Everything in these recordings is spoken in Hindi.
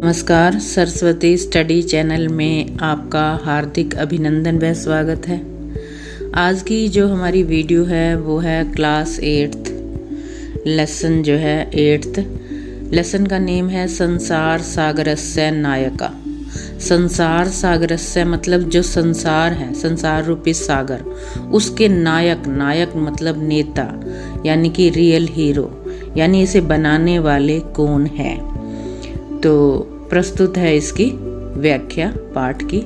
नमस्कार, सरस्वती स्टडी चैनल में आपका हार्दिक अभिनंदन व स्वागत है। आज की जो हमारी वीडियो है वो है क्लास 8th लेसन जो है 8th लेसन का नेम है संसार सागरस्य नायका। संसार सागरस्य मतलब जो संसार है, संसार रूपी सागर, उसके नायक, नायक मतलब नेता यानी कि रियल हीरो, यानी इसे बनाने वाले कौन है। तो प्रस्तुत है इसकी व्याख्या पाठ की।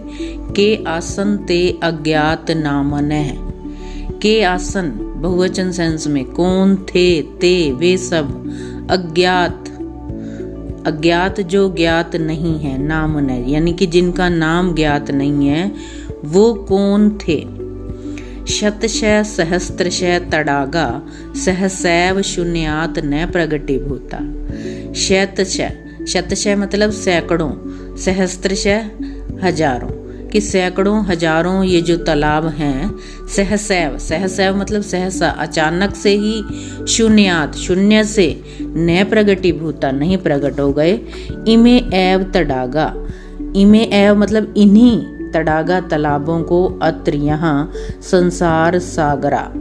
के आसन ते अज्ञात नामनः। के आसन बहुवचन सेंस में, कौन थे, ते वे सब, अज्ञात, अज्ञात जो ज्ञात नहीं है, नामनः यानी कि जिनका नाम ज्ञात नहीं है, वो कौन थे। शतशः सहस्त्रशः तडागा सहसैव शून्यात न प्रगटीभूता। शतशः, शतशः मतलब सैकड़ों, सहस्त्रशः हजारों, कि सैकड़ों हजारों ये जो तालाब हैं, सहसैव, सहसैव मतलब सहसा, अचानक से ही, शून्यात शून्य से, न प्रगटीभूता नहीं प्रकट हो गए, इमे एव तडागा, इमे एव मतलब इन्हीं तडागा तालाबों को, अत्र यहाँ, संसार सागरा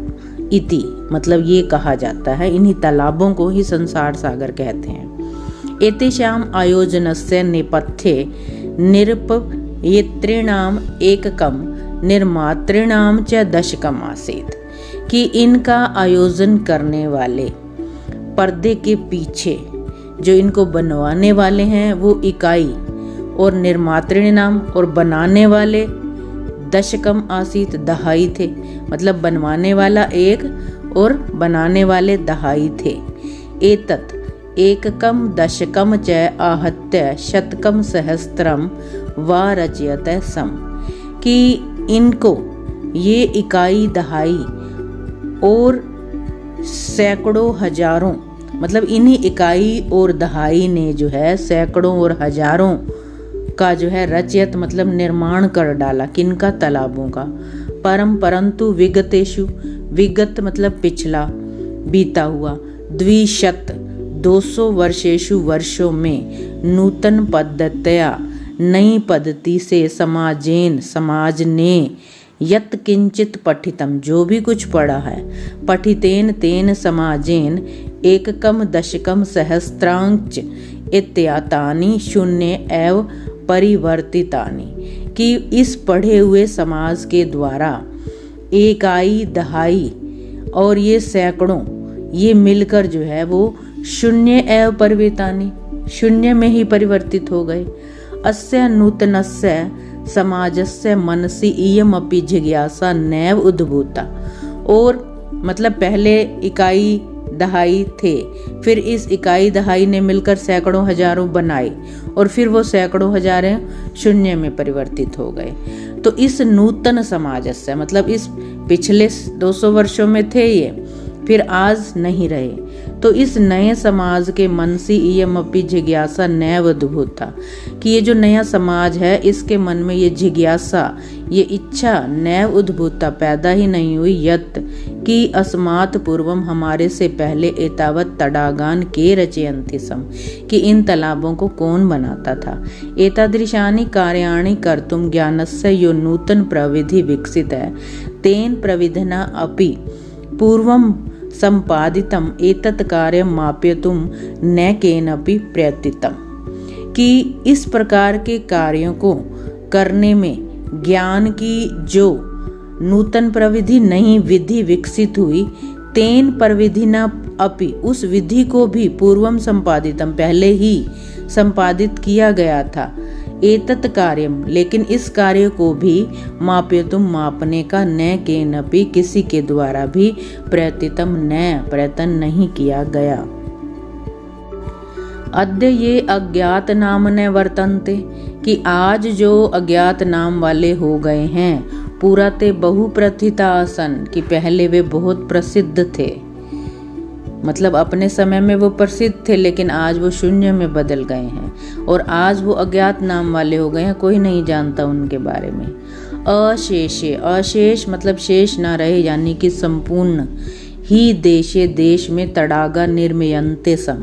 इति मतलब ये कहा जाता है, इन्हीं तालाबों को ही संसार सागर कहते हैं। एतेषाम् आयोजनस्य नेपथ्ये निरपयितॄणाम् एककं निर्मातॄणां च दशकम् आसीत्। कि इनका आयोजन करने वाले पर्दे के पीछे जो इनको बनवाने वाले हैं वो इकाई, और निर्मातॄणाम और बनाने वाले दशकम आसीत दहाई थे, मतलब बनवाने वाला एक और बनाने वाले दहाई थे। एतत् एककम दशकम च आहत्य शतकम सहस्त्रम व रचयत सम। कि इनको ये इकाई दहाई और सैकड़ों हजारों, मतलब इन्हीं इकाई और दहाई ने जो है सैकड़ों और हजारों का जो है रचयत मतलब निर्माण कर डाला, किनका, तालाबों का। परंतु विगतेषु, विगत मतलब पिछला, बीता हुआ, द्विशत 200 वर्षेषु वर्षों में, नूतन पद्धत्या नई पद्धति से, समाजेन समाज ने, यत किंचित पठितम जो भी कुछ पढ़ा है, पठितेन तेन समाजेन एककम दशकम सहस्त्रांच इत्यातानि शून्य एव परिवर्तितानि। कि इस पढ़े हुए समाज के द्वारा इकाई दहाई और ये सैकड़ों ये मिलकर जो है वो शून्य एव परिवर्तितानि, शून्य में ही परिवर्तित हो गए। अस्य नूतनस्य समाजस्य मनसि इयमपि जिज्ञासा नैव उद्भूता। और मतलब पहले इकाई दहाई थे, फिर इस इकाई दहाई ने मिलकर सैकड़ों हजारों बनाए, और फिर वो सैकड़ों हजारें शून्य में परिवर्तित हो गए। तो इस नूतन समाजस्य मतलब इस पिछले 200 वर्षों में थे ये, फिर आज नहीं रहे, तो इस नए समाज के मन से इयमपि जिज्ञासा नैव उद्भूता। कि ये जो नया समाज है इसके मन में ये जिज्ञासा, ये इच्छा नैव उद्भूता पैदा ही नहीं हुई, यत कि अस्मात् पूर्वम हमारे से पहले एतावत तडागान के रचयन्ति सम, कि इन तालाबों को कौन बनाता था। एतादृशानि कार्याणि कर्तुम ज्ञानस्य यो नूतन प्रविधि विकसित है, तेन प्रविधिना अपि पूर्वम संपादितम एतत् कार्यं मापयितुं न केनपि प्रयत्नितम्। कि इस प्रकार के कार्यों को करने में ज्ञान की जो नूतन प्रविधि नई विधि विकसित हुई, तेन प्रविधिना अपि उस विधि को भी पूर्वम संपादितम पहले ही संपादित किया गया था, एतत् कार्यम लेकिन इस कार्य को भी मापयितुम मापने का, न केनपि किसी के द्वारा भी, प्रयत्नितम न प्रयत्न नहीं किया गया। अद्य ये अज्ञात नाम न वर्तन्ते। कि आज जो अज्ञात नाम वाले हो गए हैं, पूरा ते बहु प्रथिता आसन, कि पहले वे बहुत प्रसिद्ध थे, मतलब अपने समय में वो प्रसिद्ध थे लेकिन आज वो शून्य में बदल गए हैं, और आज वो अज्ञात नाम वाले हो गए हैं, कोई नहीं जानता उनके बारे में। अशेषे, अशेष मतलब शेष ना रहे यानी कि संपूर्ण, ही देशे देश में तड़ागा निर्मयन्ते सम,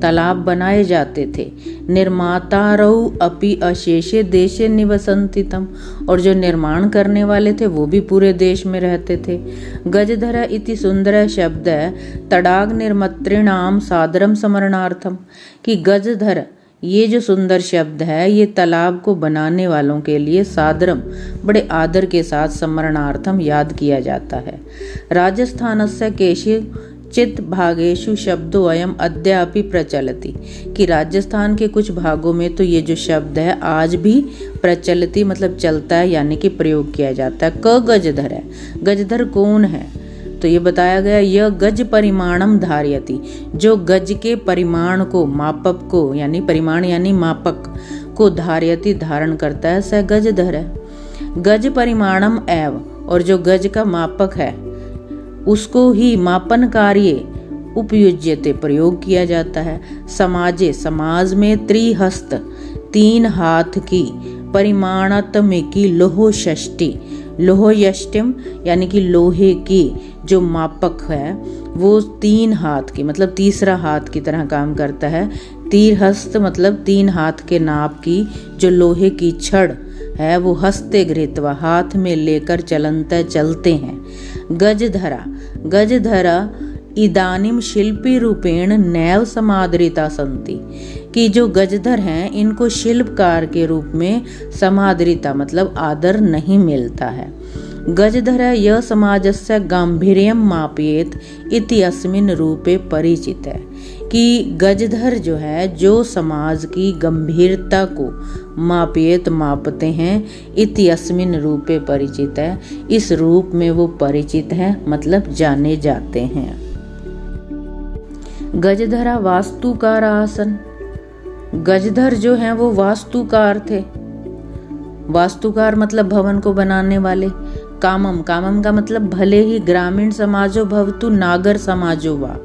तालाब बनाए जाते थे। निर्मातारौ अपि अशेषे देशे निवसन्ति तम, और जो निर्माण करने वाले थे वो भी पूरे देश में रहते थे। गजधर इति सुंदर शब्द तड़ाग निर्मत्रिणाम सादरम समरणार्थम, कि गजधर ये जो सुंदर शब्द है ये तालाब को बनाने वालों के लिए सादरम बड़े आदर के साथ समरणार्थम याद किया जाता है। राजस्थानस्य केषुचित् भागेषु शब्दो अयम अद्यापि प्रचलति, कि राजस्थान के कुछ भागों में तो ये जो शब्द है आज भी प्रचलति मतलब चलता है, यानी कि प्रयोग किया जाता है। क गजधर है, गजधर कौन है? तो ये बताया गया यह गज परिमाणम धार्यति, जो गज के परिमाण को, मापक को, यानी परिमाण यानी मापक को धार्यति धारण करता है, सह गजधर है। गज परिमाणम एव, और जो गज का मापक है उसको ही मापन कार्य उपयुज्यते प्रयोग किया जाता है। समाजे, समाज में त्रिहस्त 3 हाथ की, परिमाणात्मिकी लोह षष्टि, लोह यष्टिम यानी कि लोहे की जो मापक है वो 3 हाथ की मतलब तीसरा हाथ की तरह काम करता है। तीरहस्त मतलब 3 हाथ के नाप की जो लोहे की छड़ है वो हस्ते गृहीत्वा हाथ में लेकर चलते हैं। गजधरा, गजधरा इदानीम शिल्पी रूपेण नैव समादृता सन्ति, कि जो गजधर हैं इनको शिल्पकार के रूप में समादृता मतलब आदर नहीं मिलता है। गजधर यह समाजस्य गांभीर्यम मापयेत इति अस्मिन् रूपे परिचित है, कि गजधर जो है जो समाज की गंभीरता को मापयेत मापते हैं, इति अस्मिन् रूपे परिचित है, इस रूप में वो परिचित है मतलब जाने जाते हैं। गजधरा वास्तुकार आसन, गजधर जो हैं वो वास्तुकार थे। वास्तुकार मतलब भवन को बनाने वाले। कामम, कामम का मतलब भले ही ग्रामीण समाजो भवतु नागर समाजो वा,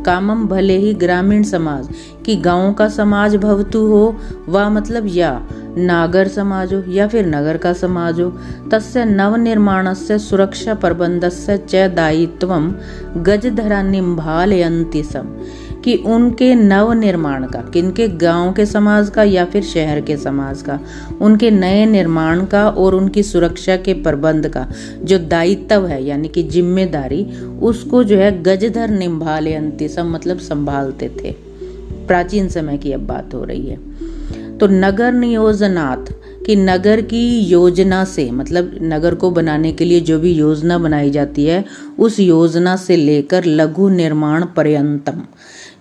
कामम भले ही ग्रामीण समाज कि गांव का समाज भवतु हो, वा मतलब या नागर समाजो या फिर नगर का समाज हो। तस्य नवनिर्माणस्य सुरक्षा प्रबंधस्य च दायित्वम गजधरा निम्भालयन्ति सम, कि उनके नव निर्माण का, किनके गांव के समाज का या फिर शहर के समाज का, उनके नए निर्माण का और उनकी सुरक्षा के प्रबंध का जो दायित्व है यानी कि जिम्मेदारी, उसको जो है गजधर निम्भालयन्ति सम मतलब संभालते थे। प्राचीन समय की अब बात हो रही है। तो नगर नियोजनात्, कि नगर की योजना से मतलब नगर को बनाने के लिए जो भी योजना बनाई जाती है उस योजना से लेकर लघु निर्माण पर्यंतम,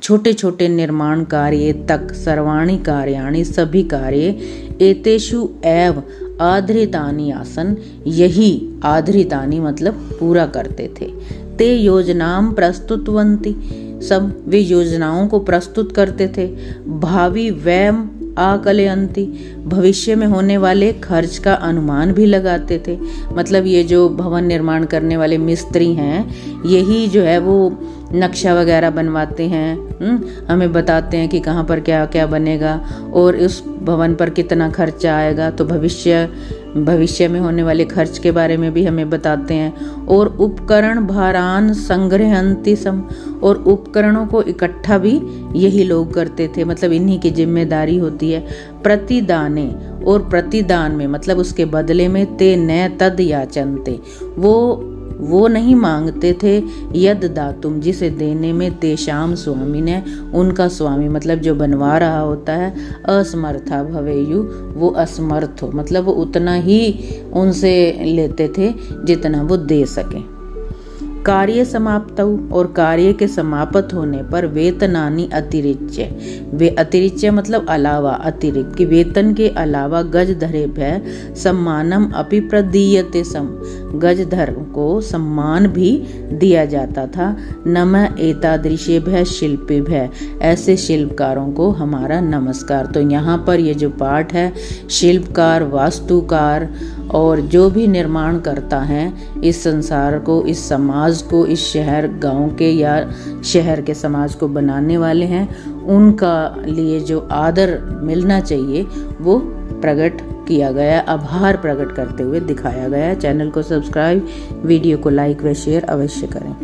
छोटे छोटे निर्माण कार्य तक, सर्वाणि कार्याणि सभी कार्य, एतेषु एव आधृतानि आसन, यही आधृतानि मतलब पूरा करते थे। ते योजनाम प्रस्तुतवन्ति, सब वे योजनाओं को प्रस्तुत करते थे। भावी व्यय आकलयन्ति, भविष्य में होने वाले खर्च का अनुमान भी लगाते थे। मतलब ये जो भवन निर्माण करने वाले मिस्त्री हैं यही जो है वो नक्शा वगैरह बनवाते हैं, हमें बताते हैं कि कहाँ पर क्या क्या बनेगा और उस भवन पर कितना खर्चा आएगा, तो भविष्य में होने वाले खर्च के बारे में भी हमें बताते हैं। और उपकरण भारान संग्रहन्ति सम, और उपकरणों को इकट्ठा भी यही लोग करते थे, मतलब इन्हीं की जिम्मेदारी होती है। प्रतिदाने, और प्रतिदान में मतलब उसके बदले में, ते न तद याचनते, वो नहीं मांगते थे, यद दातुम जिसे देने में, तेषाम स्वामी ने उनका स्वामी मतलब जो बनवा रहा होता है, असमर्था भवेयु वो असमर्थ हो, मतलब वो उतना ही उनसे लेते थे जितना वो दे सके। कार्य समाप्त, और कार्य के समाप्त होने पर वेतनानि अतिरिच्य, वे अतिरिच्य मतलब अलावा, अतिरिक्त कि वेतन के अलावा गजधरेभ्यः सम्मानम अपि प्रदीयते सम, गजधर को सम्मान भी दिया जाता था। नमः एतादृशेभ्यः शिल्पेभ्यः, ऐसे शिल्पकारों को हमारा नमस्कार। तो यहाँ पर ये जो पाठ है, शिल्पकार, वास्तुकार और जो भी निर्माण करता है इस संसार को, इस समाज को, इस शहर गांव के या शहर के समाज को बनाने वाले हैं, उनका लिए जो आदर मिलना चाहिए वो प्रकट किया गया, आभार प्रकट करते हुए दिखाया गया है। चैनल को सब्सक्राइब, वीडियो को लाइक व शेयर अवश्य करें।